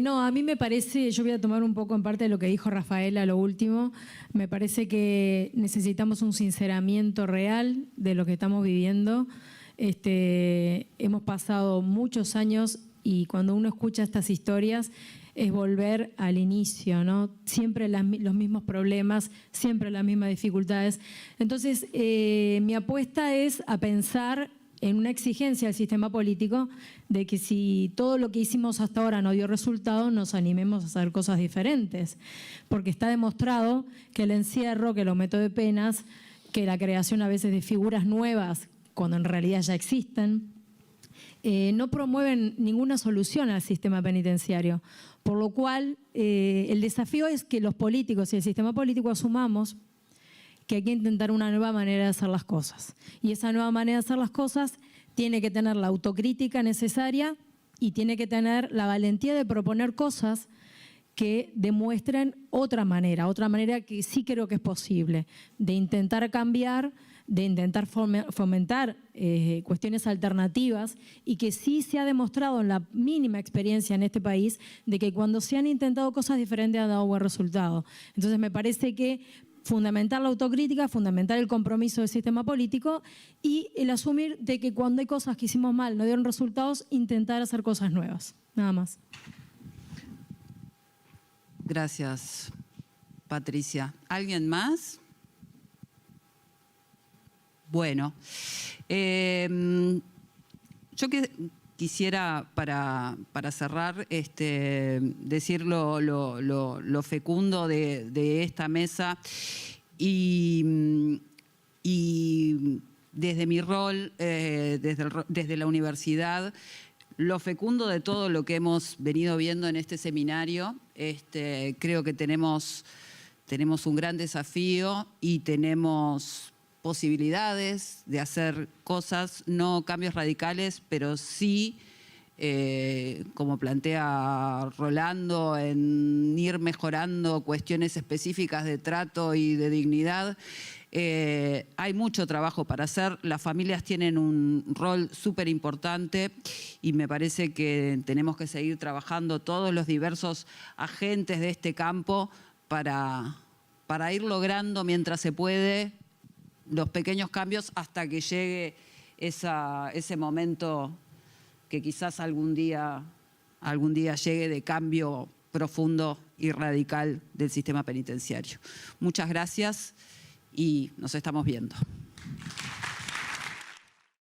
No, a mí me parece, yo voy a tomar un poco en parte de lo que dijo Rafaela, lo último. Me parece que necesitamos un sinceramiento real de lo que estamos viviendo. Hemos pasado muchos años y cuando uno escucha estas historias es volver al inicio, ¿no? Siempre los mismos problemas, siempre las mismas dificultades. Entonces, mi apuesta es a pensar en una exigencia al sistema político de que si todo lo que hicimos hasta ahora no dio resultado, nos animemos a hacer cosas diferentes. Porque está demostrado que el encierro, que el aumento de penas, que la creación a veces de figuras nuevas, cuando en realidad ya existen, no promueven ninguna solución al sistema penitenciario. Por lo cual, el desafío es que los políticos y el sistema político asumamos que hay que intentar una nueva manera de hacer las cosas. Y esa nueva manera de hacer las cosas tiene que tener la autocrítica necesaria y tiene que tener la valentía de proponer cosas que demuestren otra manera que sí creo que es posible, de intentar cambiar, de intentar fomentar cuestiones alternativas, y que sí se ha demostrado en la mínima experiencia en este país de que cuando se han intentado cosas diferentes han dado buen resultado. Entonces me parece que fundamentar la autocrítica, fundamentar el compromiso del sistema político y el asumir de que cuando hay cosas que hicimos mal, no dieron resultados, intentar hacer cosas nuevas. Nada más. Gracias, Patricia. ¿Alguien más? Bueno, yo quisiera, para cerrar, decir lo fecundo de esta mesa y desde mi rol, desde la universidad, lo fecundo de todo lo que hemos venido viendo en este seminario. Creo que tenemos un gran desafío y tenemos posibilidades de hacer cosas, no cambios radicales, pero sí, como plantea Rolando, en ir mejorando cuestiones específicas de trato y de dignidad. Hay mucho trabajo para hacer, las familias tienen un rol súper importante y me parece que tenemos que seguir trabajando todos los diversos agentes de este campo para ir logrando mientras se puede los pequeños cambios hasta que llegue ese momento que quizás algún día llegue, de cambio profundo y radical del sistema penitenciario. Muchas gracias y nos estamos viendo.